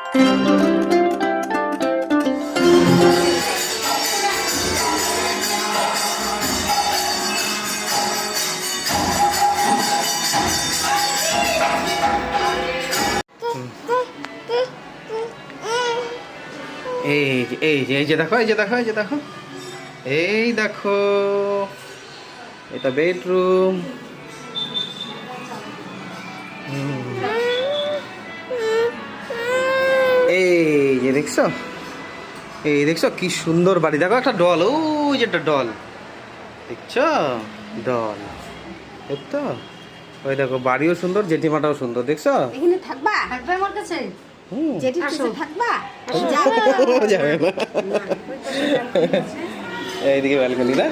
এই যে দেখো, এই যে দেখো, এই যে দেখো, এই দেখো, এটা বেডরুম। এই যে দেখছো, এই দেখছো কি সুন্দর বাড়ি। দেখো একটা ডল, ওই যে একটা ডল দেখছো, ডল দেখতো। ওই দেখো বাড়িও সুন্দর, জেঠিমাটাও সুন্দর, দেখছো। এখানে থাকবা? থাকবে আমার কাছে? জেঠির কাছে থাকবা? যাবে না। এইদিকে ব্যালকনি না।